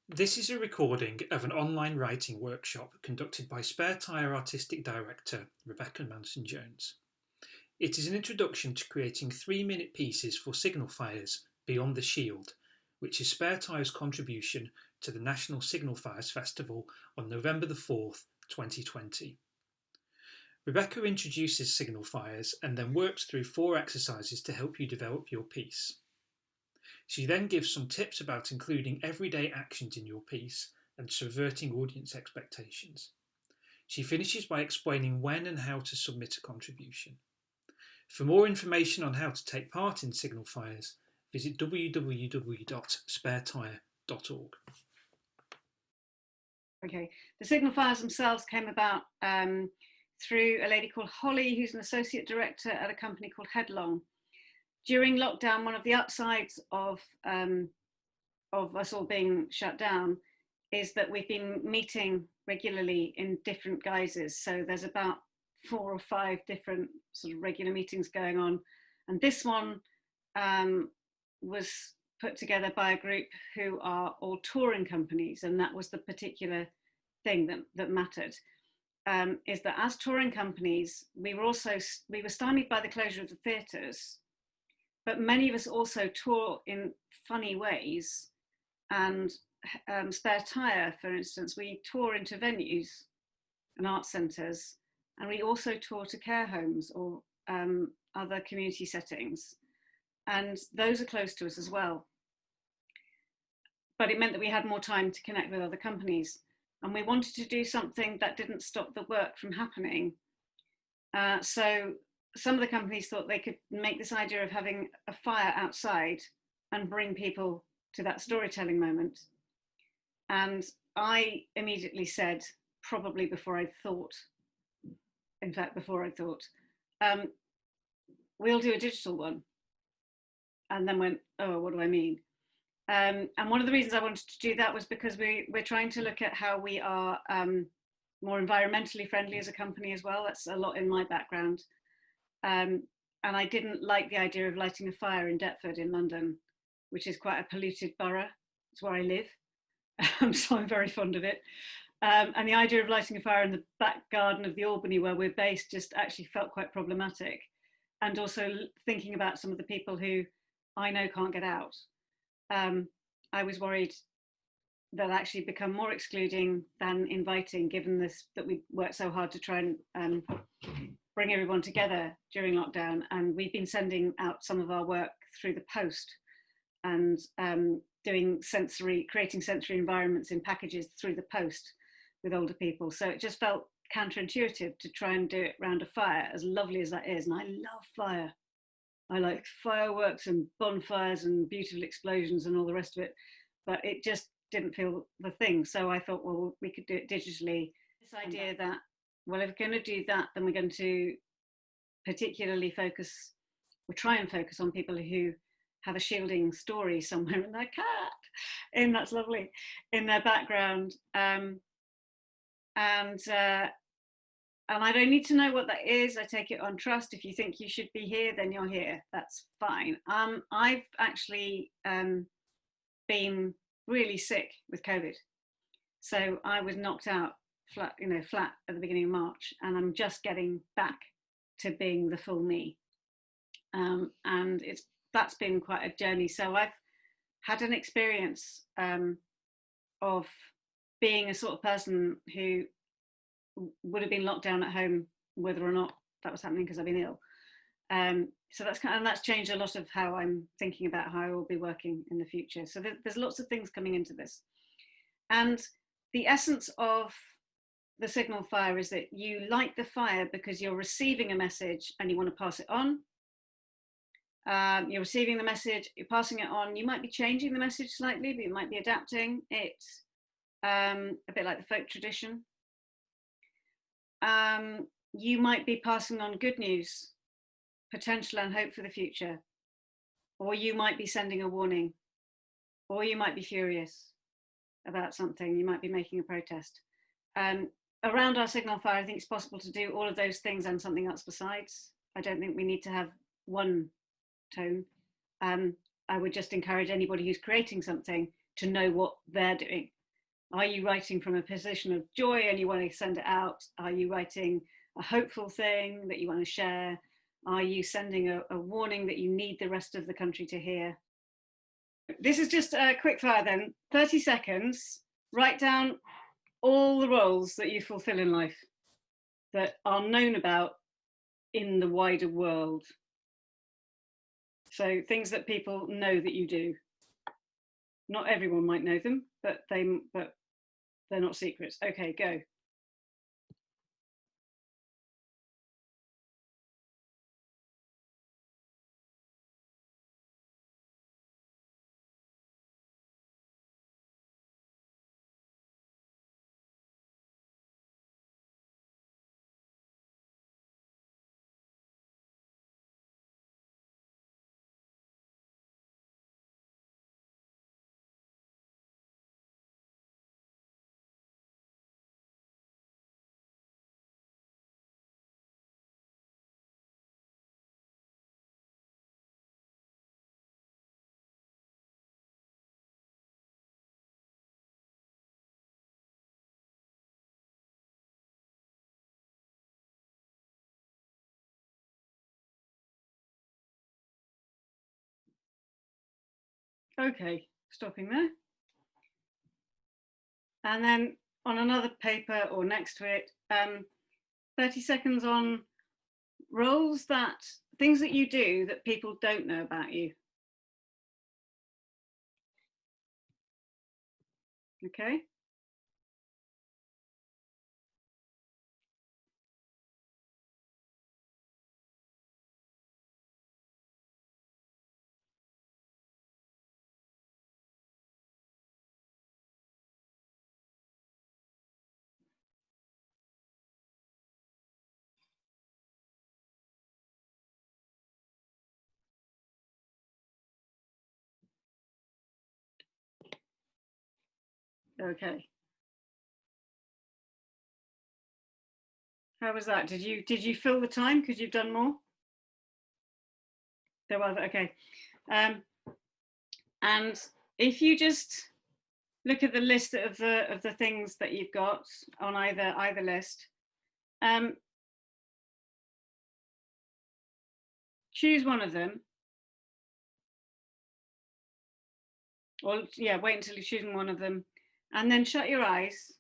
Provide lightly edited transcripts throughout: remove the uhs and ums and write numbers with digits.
This is a recording of an online writing workshop conducted by Spare Tyre Artistic Director Rebecca Manson-Jones. It is an introduction to creating 3-minute pieces for signal fires beyond the shield, which is Spare Tyre's contribution to the National Signal Fires Festival on November the 4th, 2020. Rebecca introduces signal fires and then works through 4 exercises to help you develop your piece. She then gives some tips about including everyday actions in your piece and subverting audience expectations. She finishes by explaining when and how to submit a contribution. For more information on how to take part in signal fires, visit www.sparetyre.org. Okay, the signal fires themselves came about through a lady called Holly, who's an associate director at a company called Headlong. During lockdown, one of the upsides of us all being shut down is that we've been meeting regularly in different guises. So there's about 4 or 5 different sort of regular meetings going on. And this one was put together by a group who are all touring companies. And that was the particular thing that mattered, is that as touring companies, we were stymied by the closure of the theatres. But many of us also tour in funny ways. And Spare Tyre, for instance, we tour into venues and art centres, and we also tour to care homes or other community settings. And those are close to us as well. But it meant that we had more time to connect with other companies. And we wanted to do something that didn't stop the work from happening. So some of the companies thought they could make this idea of having a fire outside and bring people to that storytelling moment. And I immediately said, probably before I thought, we'll do a digital one. And then went, oh, what do I mean? And one of the reasons I wanted to do that was because we're trying to look at how we are more environmentally friendly as a company as well. That's a lot in my background. And I didn't like the idea of lighting a fire in Deptford in London, which is quite a polluted borough. It's where I live, so I'm very fond of it. And the idea of lighting a fire in the back garden of the Albany where we're based just actually felt quite problematic. And also thinking about some of the people who I know can't get out. I was worried that actually become more excluding than inviting, given this that we worked so hard to try and bring everyone together during lockdown. And we've been sending out some of our work through the post and creating sensory environments in packages through the post with older people. So it just felt counterintuitive to try and do it around a fire, as lovely as that is. And I love fire. I like fireworks and bonfires and beautiful explosions and all the rest of it, but it just didn't feel the thing. So I thought, well, we could do it digitally. This idea that, well, if we're going to do that, then we're going to particularly try and focus on people who have a shielding story somewhere in their that's lovely, in their background. And I don't need to know what that is. I take it on trust. If you think you should be here, then you're here. That's fine. I've actually been really sick with COVID. So I was knocked out flat at the beginning of March, and I'm just getting back to being the full me. And that's been quite a journey. So I've had an experience of being a sort of person who would have been locked down at home, whether or not that was happening because I've been ill. So that's changed a lot of how I'm thinking about how I will be working in the future. So there's lots of things coming into this. And the essence of the signal fire is that you light the fire because you're receiving a message and you want to pass it on. You're receiving the message, you're passing it on. You might be changing the message slightly, but you might be adapting it, a bit like the folk tradition. You might be passing on good news, potential and hope for the future, or you might be sending a warning, or you might be furious about something, you might be making a protest. Around our signal fire, I think it's possible to do all of those things and something else besides. I don't think we need to have one tone. I would just encourage anybody who's creating something to know what they're doing Are you writing from a position of joy and you want to send it out? Are you writing a hopeful thing that you want to share? Are you sending a warning that you need the rest of the country to hear? This is just a quick fire then. 30 seconds, write down all the roles that you fulfill in life that are known about in the wider world. So things that people know that you do. Not everyone might know them, but they're not secrets. Okay, go. Okay, stopping there. And then on another paper or next to it, 30 seconds on roles things that you do that people don't know about you. Okay. Okay. How was that? Did you fill the time because you've done more? There was, okay. And if you just look at the list of the things that you've got on either list, choose one of them, or yeah, wait until you've chosen one of them, and then shut your eyes.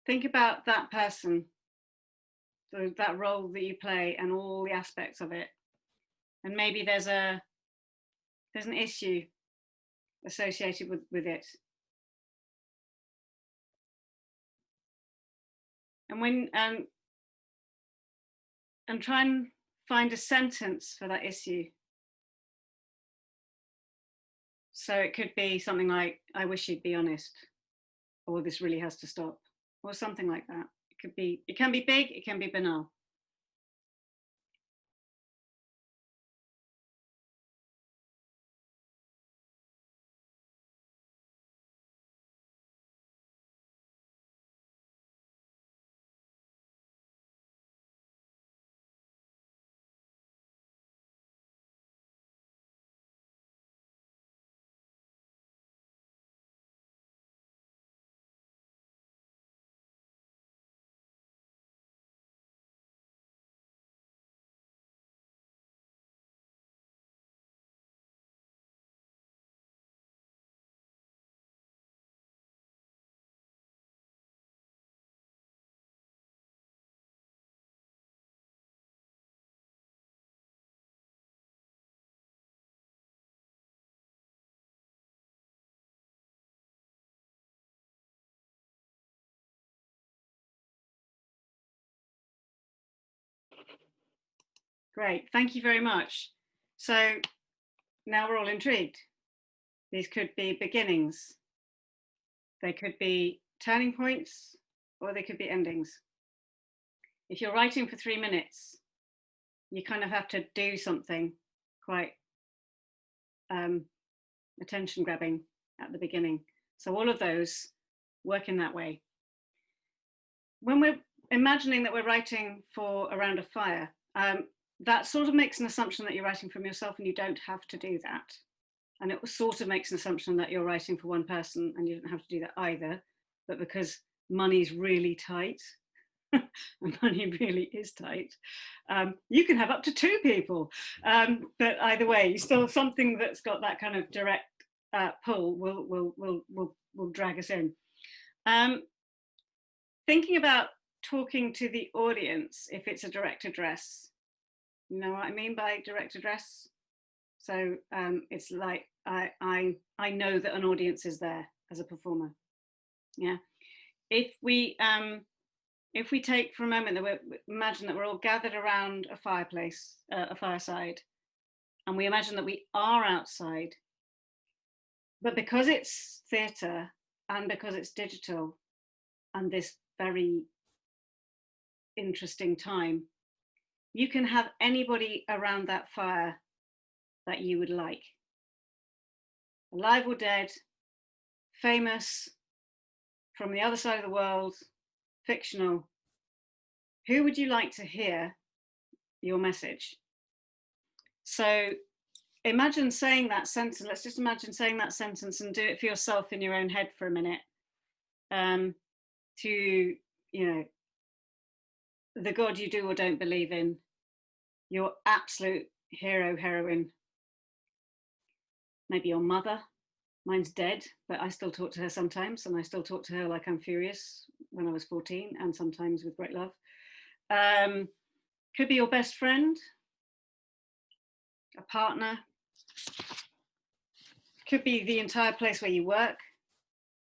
Think about that person, that role that you play, and all the aspects of it. And maybe there's an issue associated with it. And when and try and find a sentence for that issue. So it could be something like, "I wish you'd be honest," or "This really has to stop," or something like that. It can be big, it can be banal. Great, thank you very much. So now we're all intrigued. These could be beginnings. They could be turning points, or they could be endings. If you're writing for 3 minutes, you kind of have to do something quite attention grabbing at the beginning. So all of those work in that way. When we're imagining that we're writing for around a fire, that sort of makes an assumption that you're writing from yourself, and you don't have to do that. And it sort of makes an assumption that you're writing for one person, and you don't have to do that either. But because money's really tight, and money really is tight, you can have up to 2 people. But either way, still something that's got that kind of direct pull will drag us in. Thinking about talking to the audience, if it's a direct address, you know what I mean by direct address? So it's like I know that an audience is there as a performer. Yeah. If we take for a moment that we imagine that we're all gathered around a fireplace, a fireside, and we imagine that we are outside, but because it's theatre and because it's digital and this very interesting time, you can have anybody around that fire that you would like, alive or dead, famous, from the other side of the world, fictional. Who would you like to hear your message? So imagine saying that sentence. Let's just imagine saying that sentence and do it for yourself in your own head for a minute. To, you know, the God you do or don't believe in, your absolute hero, heroine, maybe your mother. Mine's dead, but I still talk to her sometimes, and I still talk to her like I'm furious when I was 14, and sometimes with great love. Could be your best friend, a partner, could be the entire place where you work,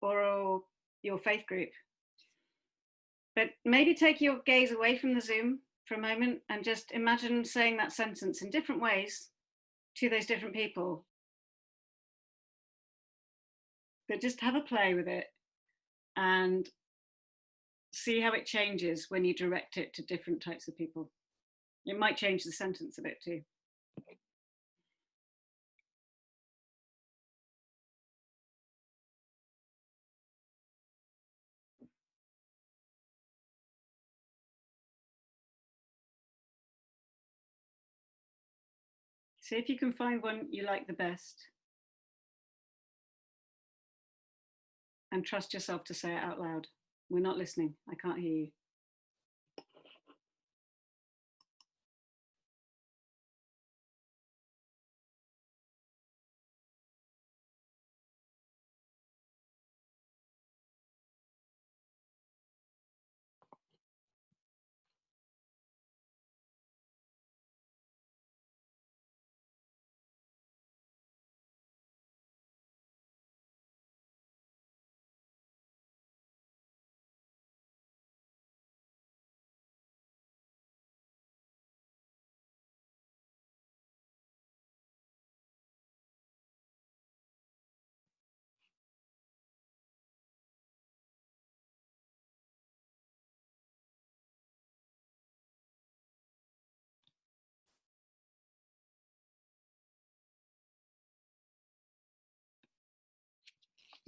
or your faith group. But maybe take your gaze away from the Zoom for a moment and just imagine saying that sentence in different ways to those different people. But just have a play with it and see how it changes when you direct it to different types of people. It might change the sentence a bit too. See if you can find one you like the best and trust yourself to say it out loud. We're not listening. I can't hear you.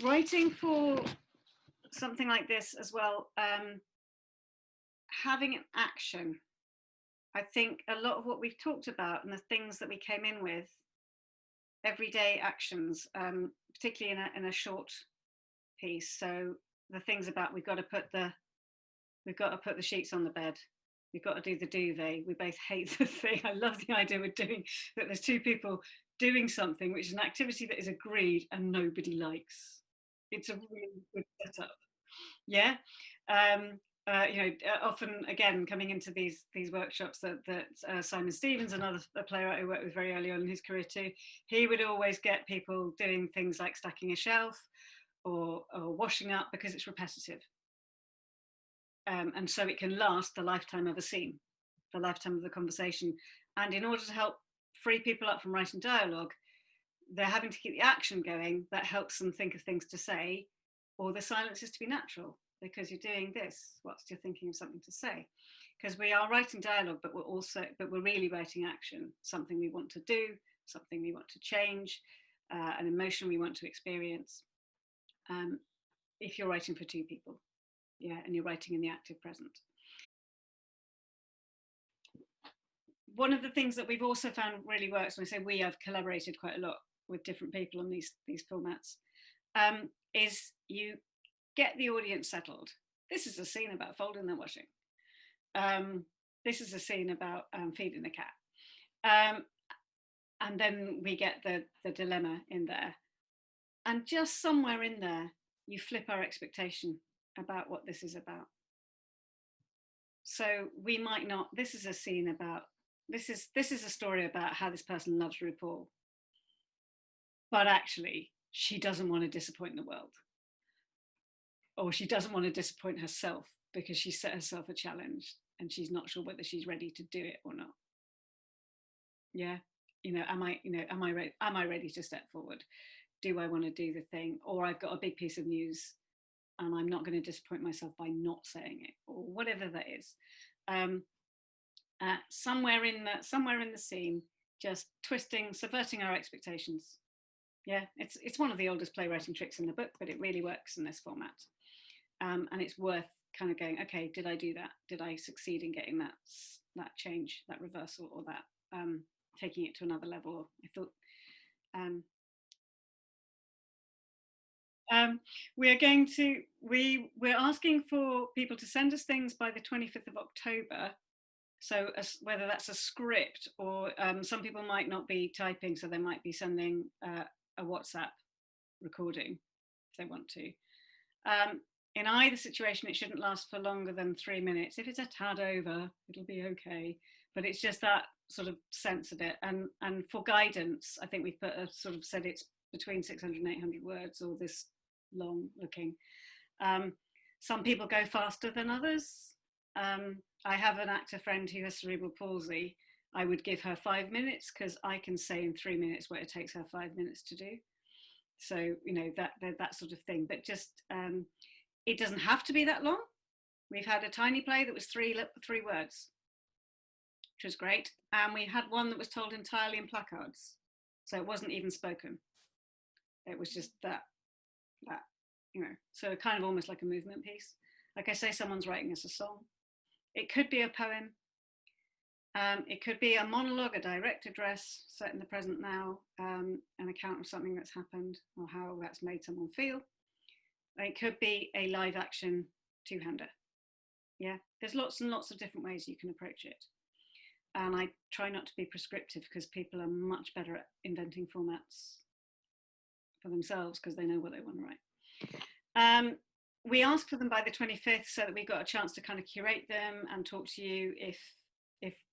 Writing for something like this as well, having an action. I think a lot of what we've talked about and the things that we came in with, everyday actions, particularly in a short piece. So the things about we've got to put the sheets on the bed. We've got to do the duvet. We both hate the thing. I love the idea we're doing that. There's 2 people doing something, which is an activity that is agreed and nobody likes. It's a really good setup. Yeah. Often again coming into these workshops that Simon Stevens, another playwright who worked with very early on in his career too, he would always get people doing things like stacking a shelf or washing up because it's repetitive. And so it can last the lifetime of a scene, the lifetime of the conversation. And in order to help free people up from writing dialogue, they're having to keep the action going. That helps them think of things to say, or the silence is to be natural because you're doing this whilst you're thinking of something to say. Because we are writing dialogue, but we're really writing action, something we want to do, something we want to change, an emotion we want to experience. If you're writing for 2 people. Yeah, and you're writing in the active present. One of the things that we've also found really works, when I say we, I've collaborated quite a lot with different people on these formats, is you get the audience settled. This is a scene about folding the washing. This is a scene about feeding the cat. And then we get the dilemma in there. And just somewhere in there, you flip our expectation about what this is about. So we might not, this is a scene about, this is a story about how this person loves RuPaul. But actually, she doesn't want to disappoint the world. Or she doesn't want to disappoint herself because she set herself a challenge and she's not sure whether she's ready to do it or not. Yeah. Am I ready to step forward? Do I want to do the thing? Or I've got a big piece of news and I'm not going to disappoint myself by not saying it, or whatever that is. Somewhere in the scene, just twisting, subverting our expectations. Yeah, it's one of the oldest playwriting tricks in the book, but it really works in this format. And it's worth kind of going, okay, did I do that? Did I succeed in getting that change, that reversal, or that taking it to another level? I thought we're asking for people to send us things by the 25th of October. So whether that's a script or some people might not be typing, so they might be sending a WhatsApp recording if they want to. In either situation, it shouldn't last for longer than 3 minutes. If it's a tad over, it'll be okay. But it's just that sort of sense of it. And for guidance, I think we've sort of said it's between 600 and 800 words, or this long looking. Some people go faster than others. I have an actor friend who has cerebral palsy. I would give her 5 minutes because I can say in 3 minutes what it takes her 5 minutes to do. So, that sort of thing. But just, it doesn't have to be that long. We've had a tiny play that was three words, which was great. And we had one that was told entirely in placards. So it wasn't even spoken. It was just that, so kind of almost like a movement piece. Like I say, someone's writing us a song. It could be a poem. It could be a monologue, a direct address set in the present now, an account of something that's happened or how that's made someone feel. It could be a live action two-hander. Yeah, there's lots and lots of different ways you can approach it. And I try not to be prescriptive because people are much better at inventing formats for themselves because they know what they want to write. We ask for them by the 25th so that we've got a chance to kind of curate them and talk to you if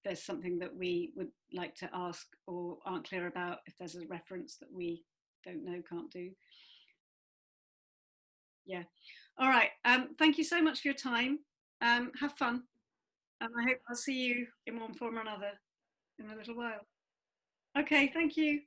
there's something that we would like to ask or aren't clear about, if there's a reference that we don't know, can't do. Yeah. All right. Thank you so much for your time. Have fun. And I hope I'll see you in one form or another in a little while. Okay. Thank you.